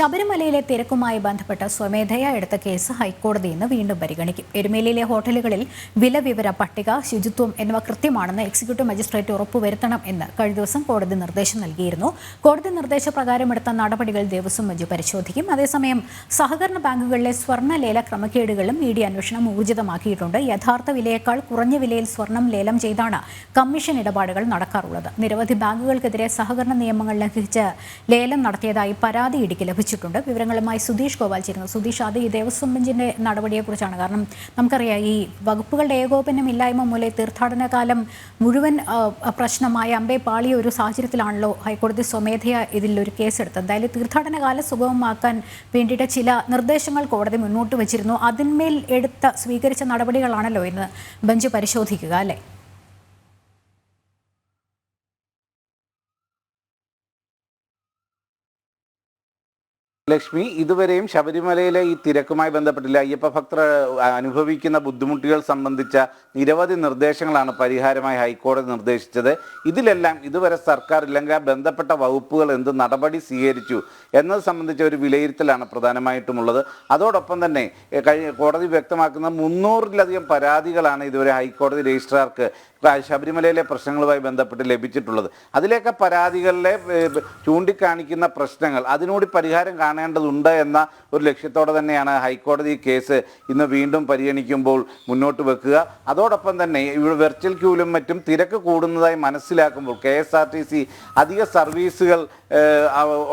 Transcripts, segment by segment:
ശബരിമലയിലെ തിരക്കുമായി ബന്ധപ്പെട്ട സ്വമേധയാ എടുത്ത കേസ് ഹൈക്കോടതി ഇന്ന് വീണ്ടും പരിഗണിക്കും. എരുമേലിയിലെ ഹോട്ടലുകളിൽ വിലവിവര പട്ടിക, ശുചിത്വം എന്നിവ കൃത്യമാണെന്ന് എക്സിക്യൂട്ടീവ് മജിസ്ട്രേറ്റ് ഉറപ്പുവരുത്തണം എന്ന് കഴിഞ്ഞ ദിവസം കോടതി നിർദ്ദേശം നൽകിയിരുന്നു. കോടതി നിർദ്ദേശപ്രകാരം എടുത്ത നടപടികൾ ദേവസ്വം ബെഞ്ച് പരിശോധിക്കും. അതേസമയം സഹകരണ ബാങ്കുകളിലെ സ്വർണ്ണ ലേല ക്രമക്കേടുകളും ഇഡി അന്വേഷണം ഊർജിതമാക്കിയിട്ടുണ്ട്. യഥാർത്ഥ വിലയേക്കാൾ കുറഞ്ഞ വിലയിൽ സ്വർണം ലേലം ചെയ്താണ് കമ്മീഷൻ ഇടപാടുകൾ നടക്കാറുള്ളത്. നിരവധി ബാങ്കുകൾക്കെതിരെ സഹകരണ നിയമങ്ങൾ ലംഘിച്ച് ലേലം നടത്തിയതായി പരാതി ഇടിക്ക് ലഭിച്ചിട്ടുണ്ട്. വിവരങ്ങളുമായി സുധീഷ് ഗോപാൽ ചേരുന്നു. സുധീഷ്, അത് ഈ ദേവസ്വം ബെഞ്ചിന്റെ നടപടിയെക്കുറിച്ചാണ്. കാരണം നമുക്കറിയാം, ഈ വകുപ്പുകളുടെ ഏകോപനമില്ലായ്മ മൂലം തീർത്ഥാടന കാലം മുഴുവൻ പ്രശ്നമായ അമ്പേ പാളിയ ഒരു സാഹചര്യത്തിലാണല്ലോ ഹൈക്കോടതി സ്വമേധയാ ഇതിൽ ഒരു കേസെടുത്തത്. എന്തായാലും തീർത്ഥാടന കാലം സുഗമമാക്കാൻ വേണ്ടിയിട്ട് ചില നിർദ്ദേശങ്ങൾ കോടതി മുന്നോട്ട് വച്ചിരുന്നു. അതിന്മേൽ സ്വീകരിച്ച നടപടികളാണല്ലോ ഇന്ന് ബെഞ്ച് പരിശോധിക്കുക, അല്ലേ? ലക്ഷ്മി, ഇതുവരെയും ശബരിമലയിലെ ഈ തിരക്കുമായി ബന്ധപ്പെട്ടില്ല അയ്യപ്പ ഭക്തർ അനുഭവിക്കുന്ന ബുദ്ധിമുട്ടുകൾ സംബന്ധിച്ച നിരവധി നിർദ്ദേശങ്ങളാണ് പരിഹാരമായി ഹൈക്കോടതി നിർദ്ദേശിച്ചത്. ഇതിലെല്ലാം ഇതുവരെ സർക്കാർ ഇല്ലെങ്കിൽ ബന്ധപ്പെട്ട വകുപ്പുകൾ എന്ത് നടപടി സ്വീകരിച്ചു എന്നത് സംബന്ധിച്ച ഒരു വിലയിരുത്തലാണ് പ്രധാനമായിട്ടുമുള്ളത്. അതോടൊപ്പം തന്നെ കോടതി വ്യക്തമാക്കുന്ന 300-ലധികം പരാതികളാണ് ഇതുവരെ ഹൈക്കോടതി രജിസ്ട്രാർക്ക് ശബരിമലയിലെ പ്രശ്നങ്ങളുമായി ബന്ധപ്പെട്ട് ലഭിച്ചിട്ടുള്ളത്. അതിലേക്ക് പരാതികളിലെ ചൂണ്ടിക്കാണിക്കുന്ന പ്രശ്നങ്ങൾ അതിനോട് പരിഹാരം കാണേണ്ടതുണ്ട് എന്ന ഒരു ലക്ഷ്യത്തോടെ തന്നെയാണ് ഹൈക്കോടതി കേസ് ഇന്ന് വീണ്ടും പരിഗണിക്കുമ്പോൾ മുന്നോട്ട് വെക്കുക. അതോടൊപ്പം തന്നെ ഇവിടെ വെർച്വൽ ക്യൂവിലും മറ്റും തിരക്ക് കൂടുന്നതായി മനസ്സിലാക്കുമ്പോൾ KSRTC അധിക സർവീസുകൾ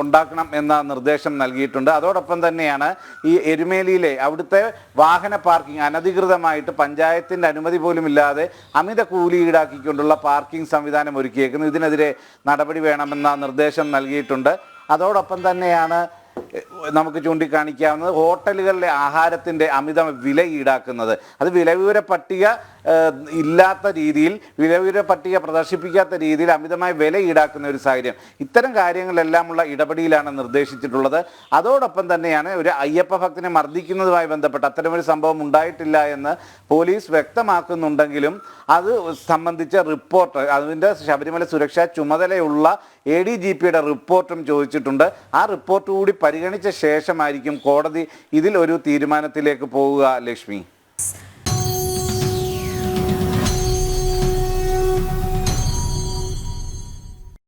ഉണ്ടാക്കണം എന്ന നിർദ്ദേശം നൽകിയിട്ടുണ്ട്. അതോടൊപ്പം തന്നെയാണ് ഈ എരുമേലിയിലെ അവിടുത്തെ വാഹന പാർക്കിംഗ് അനധികൃതമായിട്ട് പഞ്ചായത്തിൻ്റെ അനുമതി പോലും ഇല്ലാതെ അമിത കൂലി ഈടാക്കിക്കൊണ്ടുള്ള പാർക്കിംഗ് സംവിധാനം ഒരുക്കിയേക്കുന്നത്. ഇതിനെതിരെ നടപടി വേണമെന്ന നിർദ്ദേശം നൽകിയിട്ടുണ്ട്. അതോടൊപ്പം തന്നെയാണ് നമുക്ക് ചൂണ്ടിക്കാണിക്കാവുന്നത് ഹോട്ടലുകളിലെ ആഹാരത്തിൻ്റെ അമിത വില ഈടാക്കുന്നത്. അത് വിലവിവര പട്ടിക ഇല്ലാത്ത രീതിയിൽ, വിലവിവര പട്ടിക പ്രദർശിപ്പിക്കാത്ത രീതിയിൽ അമിതമായ വില ഈടാക്കുന്ന ഒരു സാഹചര്യം. ഇത്തരം കാര്യങ്ങളെല്ലാമുള്ള ഇടപെടലാണ് നിർദ്ദേശിച്ചിട്ടുള്ളത്. അതോടൊപ്പം തന്നെയാണ് ഒരു അയ്യപ്പ ഭക്തനെ മർദ്ദിക്കുന്നതുമായി ബന്ധപ്പെട്ട് അത്തരമൊരു സംഭവം ഉണ്ടായിട്ടില്ല എന്ന് പോലീസ് വ്യക്തമാക്കുന്നുണ്ടെങ്കിലും അത് സംബന്ധിച്ച റിപ്പോർട്ട്, അതിൻ്റെ ശബരിമല സുരക്ഷാ ചുമതലയുള്ള ADGPയുടെ റിപ്പോർട്ടും ചോദിച്ചിട്ടുണ്ട്. ആ റിപ്പോർട്ട് കൂടി പരിഗണിച്ച ശേഷമായിരിക്കും കോടതി ഇതിൽ ഒരു തീരുമാനത്തിലേക്ക് പോവുക. ലക്ഷ്മി.